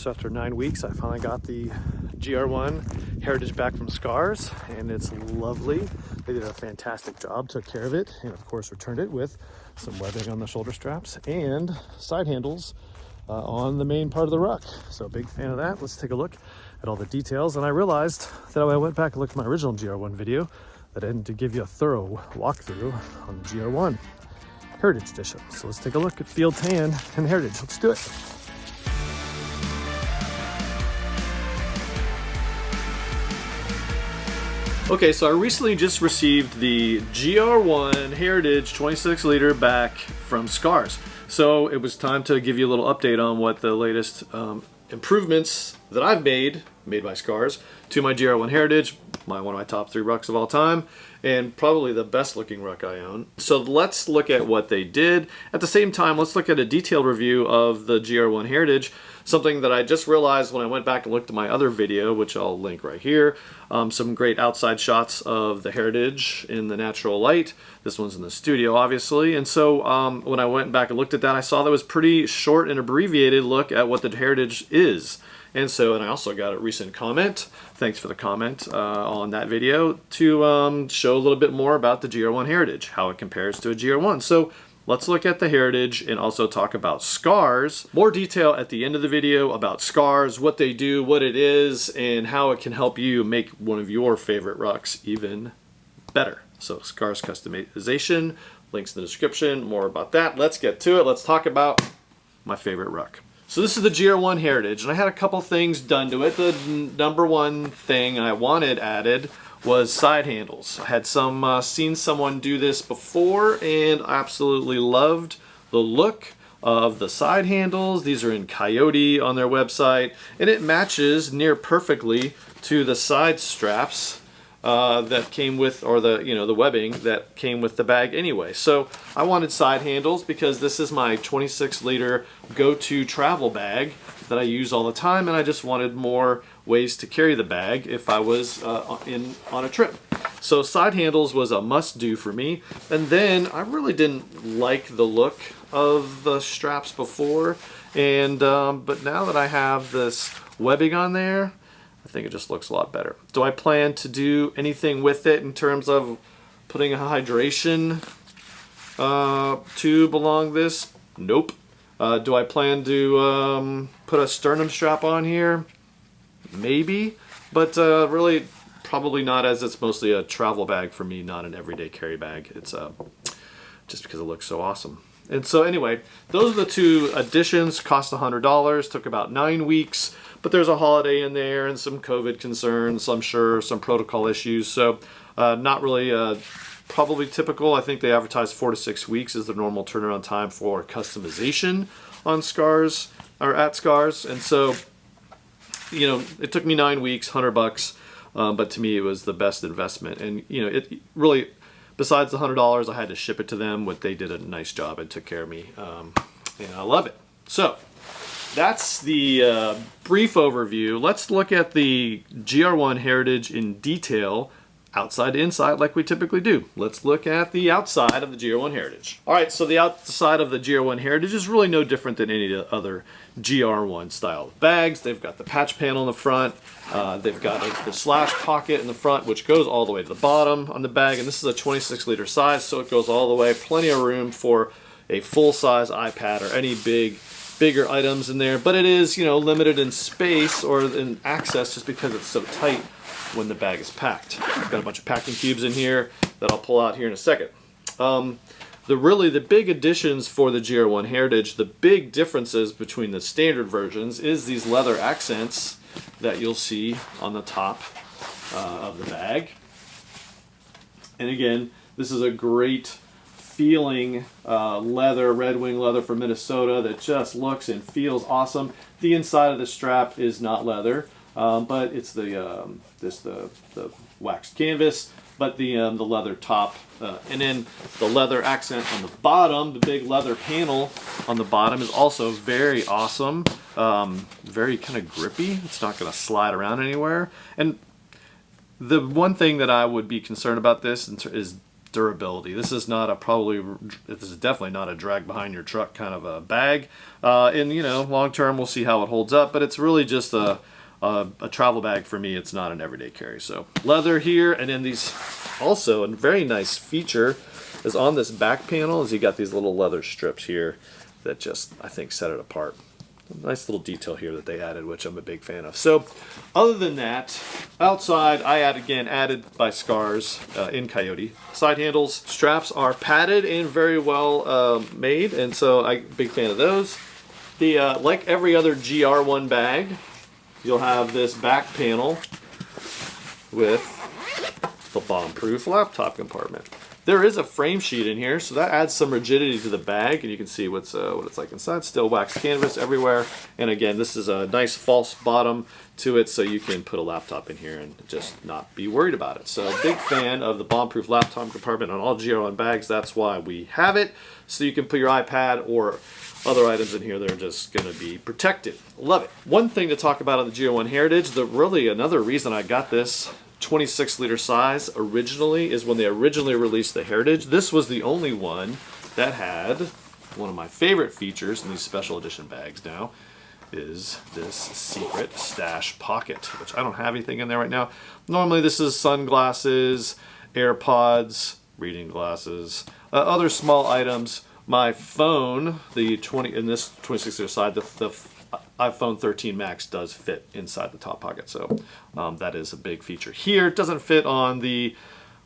so after 9 weeks, I finally got the GR1 Heritage back from Scars, and it's lovely. They did a fantastic job, took care of it, and of course returned it with some webbing on the shoulder straps and side handles on the main part of the ruck. So big fan of that. Let's take a look at all the details. And I realized that when I went back and looked at my original GR1 video that I didn't give you a thorough walkthrough on the GR1 Heritage Edition. So let's take a look at Field Tan and Heritage. Let's do it. Okay, so I recently just received the GR1 Heritage 26 liter back from Scars. So it was time to give you a little update on what the latest improvements that I've made by Scars to my GR1 Heritage, one of my top 3 rucks of all time, and probably the best looking ruck I own. So let's look at what they did. At the same time, let's look at a detailed review of the GR1 Heritage, something that I just realized when I went back and looked at my other video, which I'll link right here. Some great outside shots of the Heritage in the natural light. This one's in the studio, obviously. And so when I went back and looked at that, I saw that was pretty short and abbreviated look at what the Heritage is. And I also got a recent comment, thanks for the comment on that video, to show a little bit more about the GR1 Heritage, how it compares to a GR1. So let's look at the Heritage and also talk about Scars. More detail at the end of the video about Scars, what they do, what it is, and how it can help you make one of your favorite rucks even better. So Scars customization, links in the description, more about that. Let's get to it. Let's talk about my favorite ruck. So this is the GR1 Heritage, and I had a couple things done to it. The number one thing I wanted added was side handles. I had seen someone do this before and absolutely loved the look of the side handles. These are in Coyote on their website, and it matches near perfectly to the side straps that came with, or the webbing that came with the bag anyway. So I wanted side handles because this is my 26 liter go-to travel bag that I use all the time, and I just wanted more ways to carry the bag if I was on a trip. So side handles was a must-do for me. And then I really didn't like the look of the straps before, and but now that I have this webbing on there, I think it just looks a lot better. Do I plan to do anything with it in terms of putting a hydration tube along this? Nope. Do I plan to put a sternum strap on here? Maybe, but really probably not, as it's mostly a travel bag for me, not an everyday carry bag. It's just because it looks so awesome. And so anyway, those are the 2 additions. Cost $100, took about 9 weeks, but there's a holiday in there and some COVID concerns, I'm sure, some protocol issues. So not really probably typical. I think they advertise 4 to 6 weeks is the normal turnaround time for customization on Scars, or at Scars. And so, it took me 9 weeks, $100, but to me it was the best investment. And it really, besides the $100, I had to ship it to them, but they did a nice job and took care of me, and I love it. So that's the brief overview. Let's look at the GR1 Heritage in detail, outside to inside, like we typically do. Let's look at the outside of the GR1 Heritage. All right, so the outside of the GR1 Heritage is really no different than any of the other GR1 style bags. They've got the patch panel in the front. They've got the slash pocket in the front, which goes all the way to the bottom on the bag. And this is a 26 liter size, so it goes all the way. Plenty of room for a full-size iPad or any bigger items in there. But it is, limited in space or in access just because it's so tight when the bag is packed. I've got a bunch of packing cubes in here that I'll pull out here in a second. The big additions for the GR1 Heritage, the big differences between the standard versions is these leather accents that you'll see on the top of the bag. And again, this is a great feeling leather, Red Wing leather from Minnesota that just looks and feels awesome. The inside of the strap is not leather, but it's the waxed canvas, but the leather top, and then the leather accent on the bottom, the big leather panel on the bottom is also very awesome, very kind of grippy. It's not going to slide around anywhere. And the one thing that I would be concerned about this is durability. This is not a this is definitely not a drag behind your truck kind of a bag. And you know, long term we'll see how it holds up, but it's really just a travel bag for me. It's not an everyday carry. So leather here, and then these also a very nice feature is on this back panel is you got these little leather strips here that just I think set it apart. Nice little detail here that they added, which I'm a big fan of. So other than that, outside I added by Scars in Coyote. Side handles, straps are padded and very well made, and so I'm a big fan of those. The like every other GR1 bag, you'll have this back panel with the bomb-proof laptop compartment. There is a frame sheet in here, so that adds some rigidity to the bag, and you can see what it's like inside. Still wax canvas everywhere, and again, this is a nice false bottom to it, so you can put a laptop in here and just not be worried about it. So big fan of the bomb-proof laptop compartment on all GR1 bags. That's why we have it, so you can put your iPad or other items in here that are just going to be protected. Love it. One thing to talk about on the GR1 Heritage, really another reason I got this 26-liter size originally is when they originally released the Heritage. This was the only one that had one of my favorite features in these special edition bags now is this secret stash pocket, which I don't have anything in there right now. Normally this is sunglasses, AirPods, reading glasses, other small items. My phone, in this 26-liter side, the iPhone 13 Max does fit inside the top pocket, so that is a big feature here. It doesn't fit on the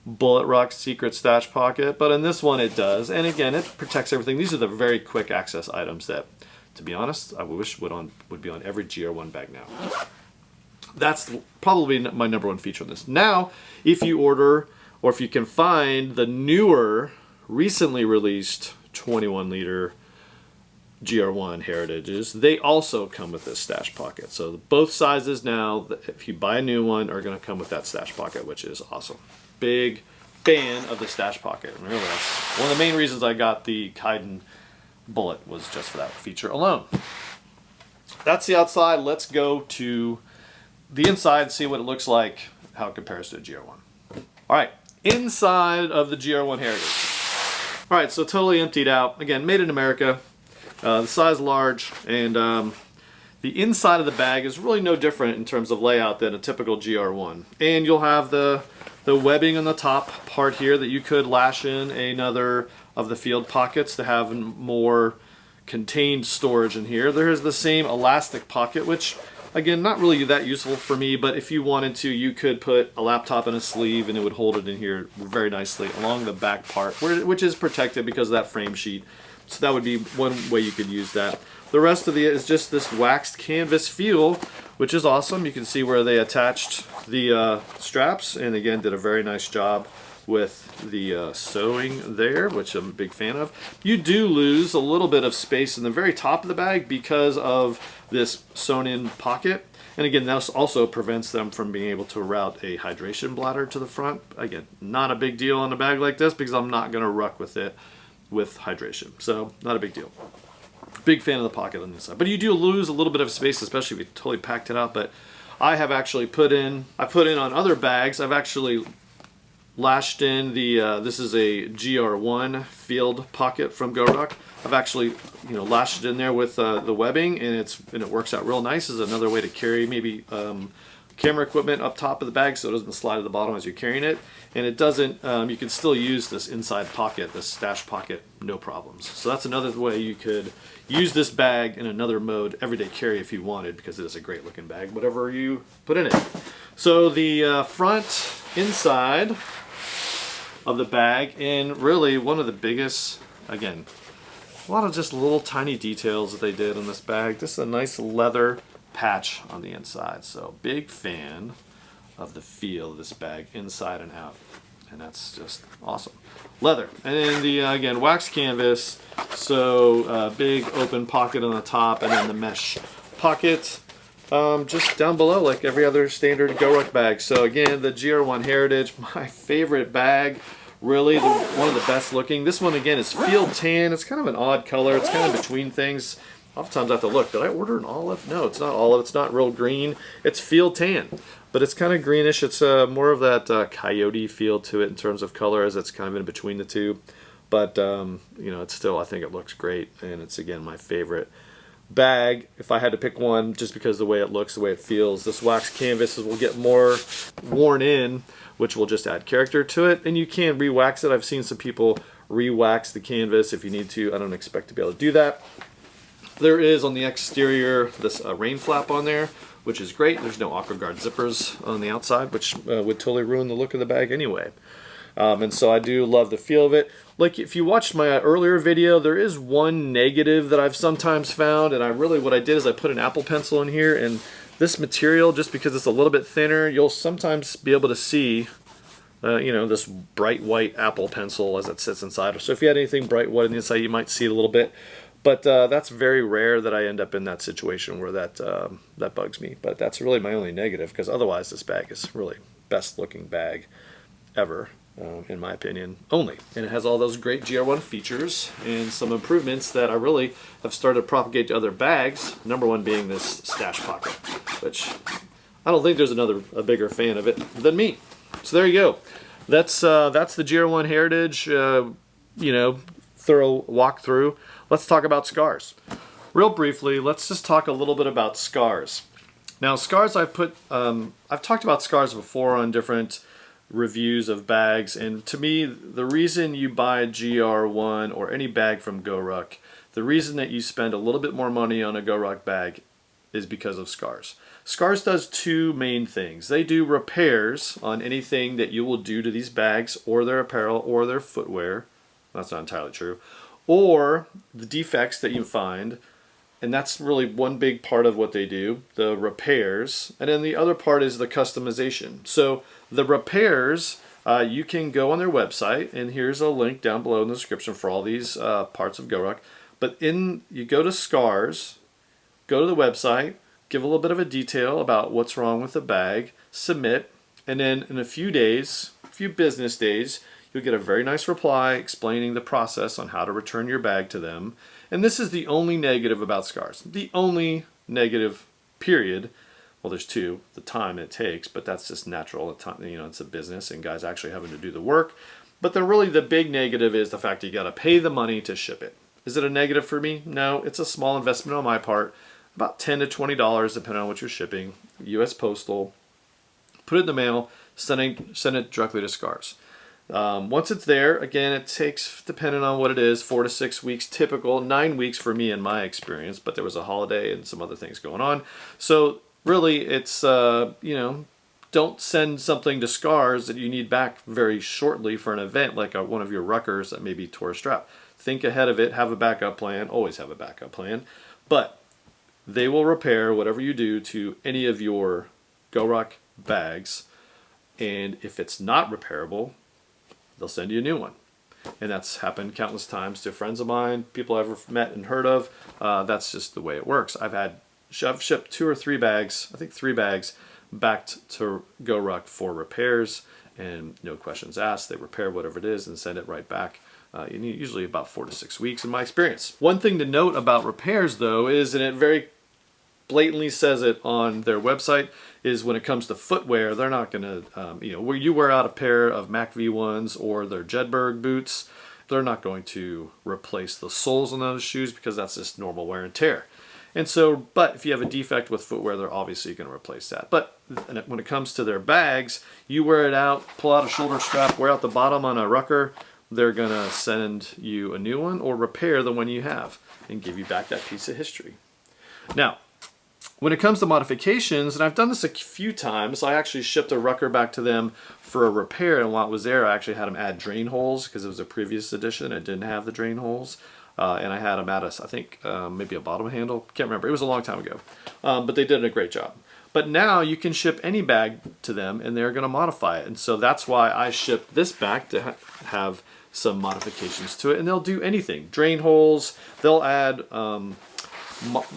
Bullet Rock Secret Stash Pocket, but in this one it does, and again it protects everything. These are the very quick access items that, to be honest, I wish would be on every GR1 bag now. That's probably my #1 feature on this. Now, if you order, or if you can find the newer, recently released 21-liter GR1 Heritages, they also come with this stash pocket. So both sizes now, if you buy a new one, are going to come with that stash pocket, which is awesome. Big fan of the stash pocket. Really, that's one of the main reasons I got the Keychain Bullet, was just for that feature alone. That's the outside. Let's go to the inside, see what it looks like, how it compares to a GR1. All right, inside of the GR1 Heritage. All right, so totally emptied out. Again, made in America. The size large, and the inside of the bag is really no different in terms of layout than a typical GR1. And you'll have the webbing on the top part here that you could lash in another of the field pockets to have more contained storage in here. There is the same elastic pocket, which again, not really that useful for me, but if you wanted to, you could put a laptop in a sleeve and it would hold it in here very nicely along the back part, which is protected because of that frame sheet. So that would be one way you could use that. The rest of it is just this waxed canvas feel, which is awesome. You can see where they attached the straps, and again did a very nice job with the sewing there, which I'm a big fan of. You do lose a little bit of space in the very top of the bag because of this sewn in pocket. And again, that also prevents them from being able to route a hydration bladder to the front. Again, not a big deal on a bag like this because I'm not going to ruck with it with hydration, so not a big deal. Big fan of the pocket on this side, but you do lose a little bit of space, especially if you totally packed it out. But I have actually put in on other bags, I've actually lashed in the this is a GR1 field pocket from GORUCK. I've actually lashed it in there with the webbing, and it works out real nice as another way to carry maybe camera equipment up top of the bag so it doesn't slide to the bottom as you're carrying it. And it doesn't, you can still use this inside pocket, this stash pocket, no problems. So that's another way you could use this bag in another mode, everyday carry if you wanted, because it is a great looking bag, whatever you put in it. So the front inside of the bag, and really one of the biggest, again, a lot of just little tiny details that they did on this bag. This is a nice leather patch on the inside, so big fan of the feel of this bag inside and out, and that's just awesome. Leather, and then the again wax canvas, so big open pocket on the top, and then the mesh pocket just down below like every other standard GORUCK bag. So again, the GR1 Heritage, my favorite bag, really one of the best looking. This one again is field tan. It's kind of an odd color, it's kind of between things. oftentimes I have to look, did I order an olive? No, it's not olive, it's not real green, it's field tan. But it's kind of greenish, it's more of that coyote feel to it in terms of color, as it's kind of in between the two. But, you know, it's still, I think it looks great, and it's, again, my favorite bag. If I had to pick one, just because of the way it looks, the way it feels, this wax canvas will get more worn in, which will just add character to it. And you can re-wax it. I've seen some people re-wax the canvas if you need to. I don't expect to be able to do that. There is on the exterior this rain flap on there, which is great. There's no aqua guard zippers on the outside, which would totally ruin the look of the bag anyway. And so I do love the feel of it. Like, if you watched my earlier video, there is one negative that I've sometimes found, and what I did is I put an Apple pencil in here, and this material, just because it's a little bit thinner, you'll sometimes be able to see, you know, this bright white Apple pencil as it sits inside. So if you had anything bright white on the inside, you might see it a little bit. But that's very rare that I end up in that situation where that bugs me. But that's really my only negative, because otherwise this bag is really best looking bag ever. In my opinion, only. And it has all those great GR1 features and some improvements that I really have started to propagate to other bags. Number one being this stash pocket, which I don't think there's a bigger fan of it than me. So there you go. That's the GR1 Heritage, you know, thorough walkthrough. Let's talk about scars. Real briefly, let's just talk a little bit about scars. Now, scars I've talked about scars before on different reviews of bags, and to me, the reason you buy a GR1 or any bag from GORUCK, the reason that you spend a little bit more money on a GORUCK bag is because of scars. Scars does two main things. They do repairs on anything that you will do to these bags or their apparel or their footwear. That's not entirely true. Or the defects that you find, and that's really one big part of what they do, the repairs. And then the other part is the customization. So the repairs, you can go on their website, and here's a link down below in the description for all these parts of GORUCK. But you go to scars, go to the website, give a little bit of a detail about what's wrong with the bag, submit, and then in a few days, a few business days, you'll get a very nice reply explaining the process on how to return your bag to them. And this is the only negative about scars. The only negative, period. Well, there's two, the time it takes, but that's just natural. You know, it's a business and guys actually having to do the work. But then really the big negative is the fact that you got to pay the money to ship it. Is it a negative for me? No, it's a small investment on my part. About $10 to $20 depending on what you're shipping. US Postal. Put it in the mail, send it directly to Scars. Once it's there, again, it takes, depending on what it is, 4 to 6 weeks, typical, 9 weeks for me in my experience, but there was a holiday and some other things going on. So really, it's, you know, don't send something to Scars that you need back very shortly for an event like one of your ruckers that maybe tore a strap. Think ahead of it, have a backup plan, always have a backup plan, but they will repair whatever you do to any of your GORUCK bags, and if it's not repairable, they'll send you a new one. And that's happened countless times to friends of mine, people I've met and heard of. That's just the way it works. I've shipped 2 or 3 bags, I think 3 bags, back to GORUCK for repairs, and no questions asked. They repair whatever it is and send it right back. You need usually about 4 to 6 weeks in my experience. One thing to note about repairs though is, and it very blatantly says it on their website, is when it comes to footwear, they're not going to, you know, where you wear out a pair of Mac V1s or their Jedburgh boots, they're not going to replace the soles on those shoes because that's just normal wear and tear. And so, but if you have a defect with footwear, they're obviously going to replace that. But when it comes to their bags, you wear it out, pull out a shoulder strap, wear out the bottom on a rucker, they're going to send you a new one or repair the one you have and give you back that piece of history. Now, when it comes to modifications, and I've done this a few times, I actually shipped a rucker back to them for a repair, and while it was there, I actually had them add drain holes because it was a previous edition. It didn't have the drain holes, and I had them add I think, maybe a bottom handle. Can't remember. It was a long time ago, but they did a great job. But now you can ship any bag to them, and they're going to modify it, and so that's why I shipped this back to have some modifications to it, and they'll do anything. Drain holes. They'll add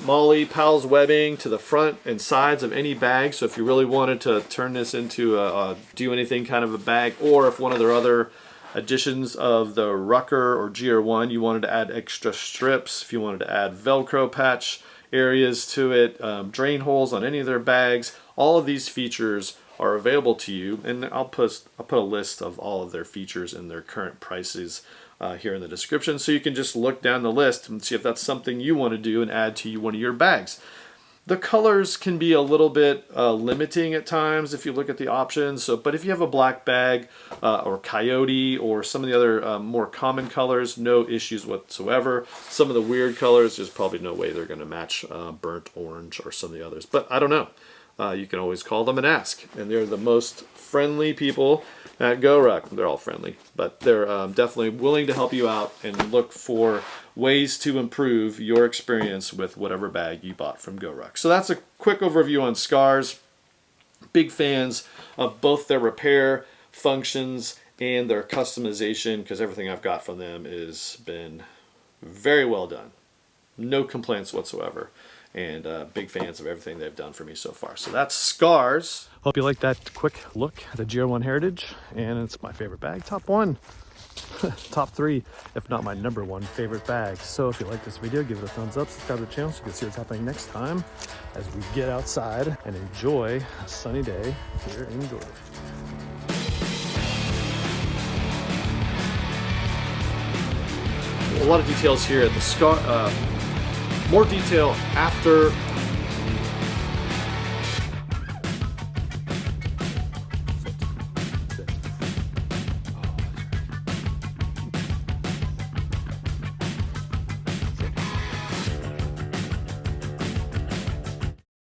Molle Pals webbing to the front and sides of any bag, so if you really wanted to turn this into do anything kind of a bag, or if one of their other additions of the Rucker or GR1, you wanted to add extra strips, if you wanted to add Velcro patch areas to it, drain holes on any of their bags, all of these features are available to you, and I'll put a list of all of their features and their current prices here in the description, so you can just look down the list and see if that's something you want to do and add to one of your bags. The colors can be a little bit limiting at times if you look at the options. But if you have a black bag or coyote or some of the other more common colors, no issues whatsoever. Some of the weird colors, there's probably no way they're going to match burnt orange or some of the others. But I don't know. You can always call them and ask. And they're the most friendly people at GORUCK. They're all friendly, but they're definitely willing to help you out and look for ways to improve your experience with whatever bag you bought from GORUCK. So that's a quick overview on Scars. Big fans of both their repair functions and their customization, because everything I've got from them has been very well done. No complaints whatsoever. And big fans of everything they've done for me so far. So that's Scars. Hope you liked that quick look at the GR1 Heritage, and it's my favorite bag, top one. Top three, if not my #1 favorite bag. So if you like this video, give it a thumbs up, subscribe to the channel so you can see what's happening next time as we get outside and enjoy a sunny day here in Georgia. A lot of details here at the Scar. More detail after